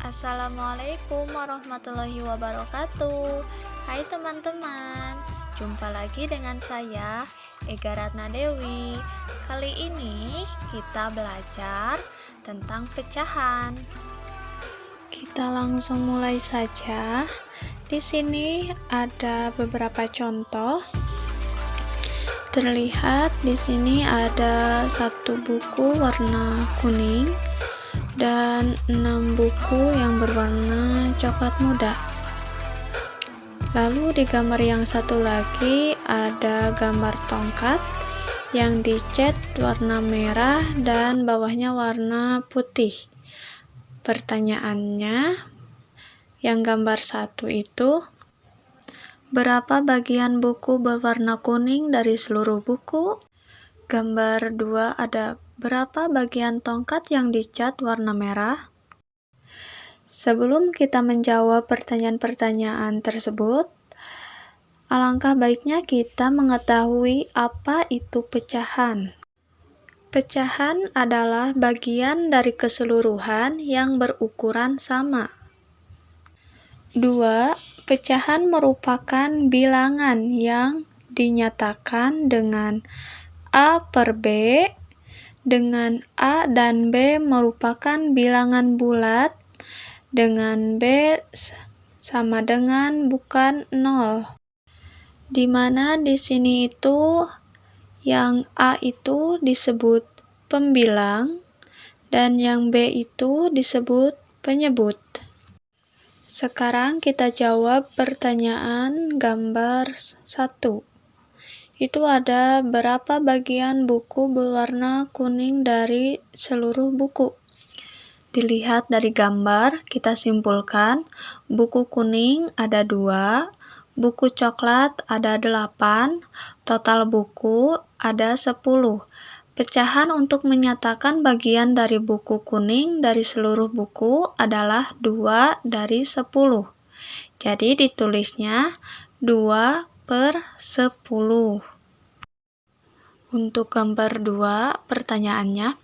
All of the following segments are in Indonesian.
Assalamualaikum warahmatullahi wabarakatuh. Hai teman-teman, jumpa lagi dengan saya Ega Ratna Dewi. Kali ini kita belajar tentang pecahan. Kita langsung mulai saja. Di sini ada beberapa contoh. Terlihat di sini ada satu buku warna kuning dan 6 buku yang berwarna coklat muda. Lalu di gambar yang satu lagi ada gambar tongkat yang dicat warna merah dan bawahnya warna putih. Pertanyaannya, yang gambar satu itu, berapa bagian buku berwarna kuning dari seluruh buku? Gambar 2 ada berapa bagian tongkat yang dicat warna merah? Sebelum kita menjawab pertanyaan-pertanyaan tersebut, alangkah baiknya kita mengetahui apa itu pecahan. Pecahan adalah bagian dari keseluruhan yang berukuran sama. 2. Pecahan merupakan bilangan yang dinyatakan dengan A per B, dengan A dan B merupakan bilangan bulat, dengan B sama dengan bukan 0. Di mana di sini itu yang A itu disebut pembilang dan yang B itu disebut penyebut. Sekarang kita jawab pertanyaan gambar 1. Itu ada berapa bagian buku berwarna kuning dari seluruh buku? Dilihat dari gambar, kita simpulkan buku kuning ada 2, buku coklat ada 8, total buku ada 10. Pecahan untuk menyatakan bagian dari buku kuning dari seluruh buku adalah 2 dari 10. Jadi ditulisnya 2 per 10. Untuk gambar 2, pertanyaannya,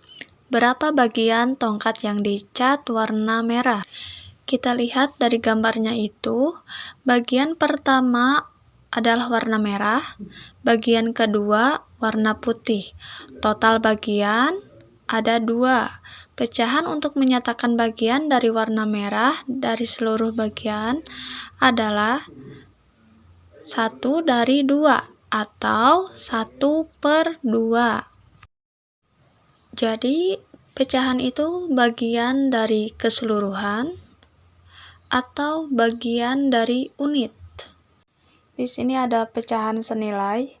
berapa bagian tongkat yang dicat warna merah? Kita lihat dari gambarnya itu, bagian pertama adalah warna merah, bagian kedua warna putih. Total bagian ada 2. Pecahan untuk menyatakan bagian dari warna merah dari seluruh bagian adalah 1 dari 2 atau 1 per 2. Jadi, pecahan itu bagian dari keseluruhan atau bagian dari unit. Di sini ada pecahan senilai.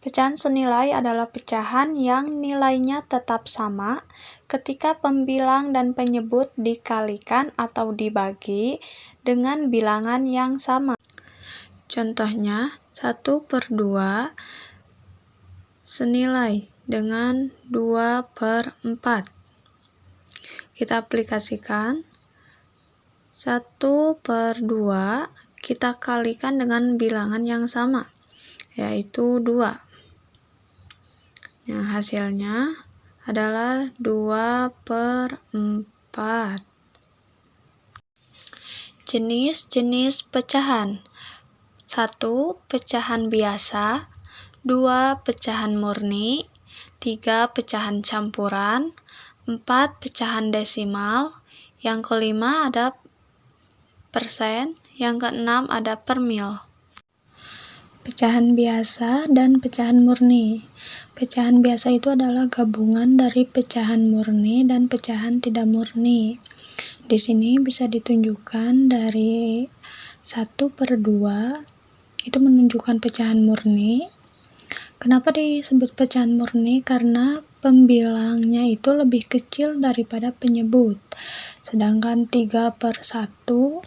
Pecahan senilai adalah pecahan yang nilainya tetap sama ketika pembilang dan penyebut dikalikan atau dibagi dengan bilangan yang sama. Contohnya, 1 per 2 senilai dengan 2 per 4. Kita aplikasikan 1 per 2 kita kalikan dengan bilangan yang sama, yaitu 2. Nah, hasilnya adalah 2 per 4. Jenis-jenis pecahan. 1. Pecahan biasa, 2. Pecahan murni, 3. Pecahan campuran, 4. Pecahan desimal, yang kelima ada persen, yang keenam ada per mil. Pecahan biasa dan pecahan murni. Pecahan biasa itu adalah gabungan dari pecahan murni dan pecahan tidak murni. Di sini bisa ditunjukkan dari 1 per 2 itu menunjukkan pecahan murni. Kenapa disebut pecahan murni? Karena pembilangnya itu lebih kecil daripada penyebut. Sedangkan 3 per 1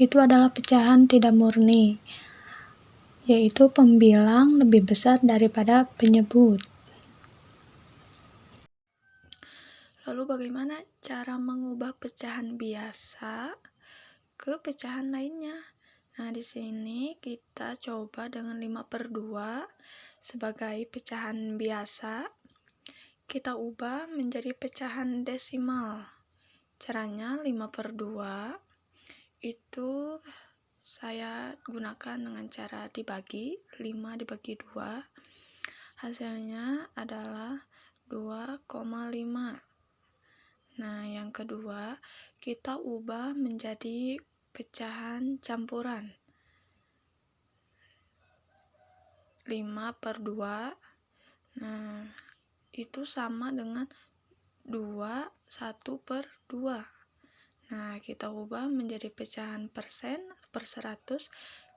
itu adalah pecahan tidak murni, yaitu pembilang lebih besar daripada penyebut. Lalu bagaimana cara mengubah pecahan biasa ke pecahan lainnya? Nah, di sini kita coba dengan 5 per 2 sebagai pecahan biasa. Kita ubah menjadi pecahan desimal. Caranya 5/2 itu saya gunakan dengan cara dibagi, 5 dibagi 2, hasilnya adalah 2,5. Nah, yang kedua, kita ubah menjadi pecahan campuran. 5/2, nah, itu sama dengan 2, 1/2. Nah, kita ubah menjadi pecahan persen per 100,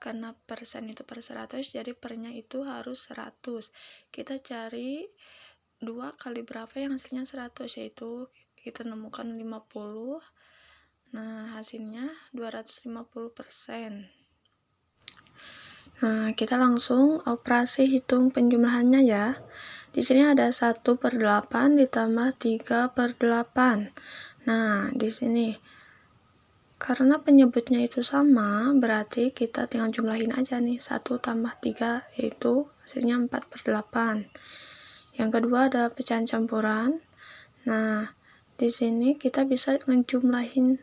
karena persen itu per 100, jadi pernya itu harus 100. Kita cari 2 kali berapa yang hasilnya 100, yaitu kita nemukan 50. Nah, hasilnya 250%. Nah, kita langsung operasi hitung penjumlahannya ya. Di sini ada 1/8 ditambah 3/8. Nah, di sini karena penyebutnya itu sama, berarti kita tinggal jumlahin aja nih, 1 tambah 3, yaitu hasilnya 4/8. Yang kedua ada pecahan campuran. Nah, di sini kita bisa ngejumlahin.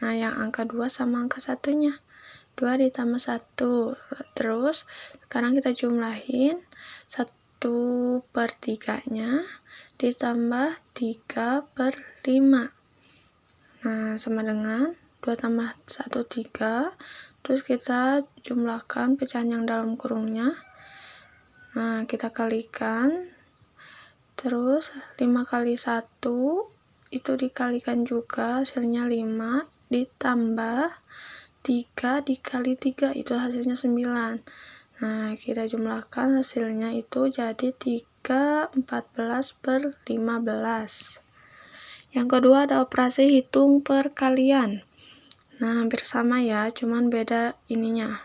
Nah, yang angka 2 sama angka 1-nya. 2 ditambah 1. Terus, sekarang kita jumlahin 1/3-nya ditambah 3/5. Nah, sama dengan 2 tambah 1, 3. Terus kita jumlahkan pecahan yang dalam kurungnya. Nah, kita kalikan. Terus 5 kali 1 itu dikalikan juga, hasilnya 5, ditambah 3 dikali 3, itu hasilnya 9. Nah, kita jumlahkan, hasilnya itu jadi 3, 14/15. Yang kedua ada operasi hitung perkalian. Nah, hampir sama ya, cuman beda ininya.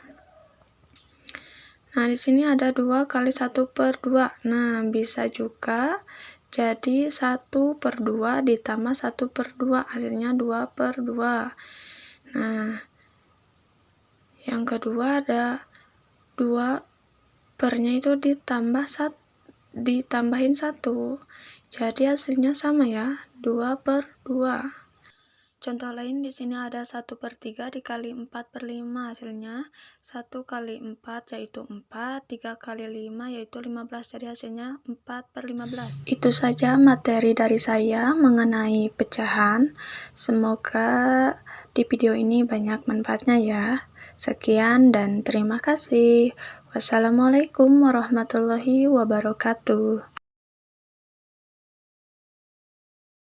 Nah, di sini ada 2 kali 1/2. Nah, bisa juga jadi 1/2 ditambah 1/2, hasilnya 2/2. Nah, yang kedua ada 2 pernya itu ditambahin 1. Jadi hasilnya sama ya, 2/2. Contoh lain di sini ada 1/3 dikali 4/5, hasilnya 1 kali 4 yaitu 4, 3 kali 5 yaitu 15, jadi hasilnya 4/15. Itu saja materi dari saya mengenai pecahan. Semoga di video ini banyak manfaatnya ya. Sekian dan terima kasih. Wassalamualaikum warahmatullahi wabarakatuh.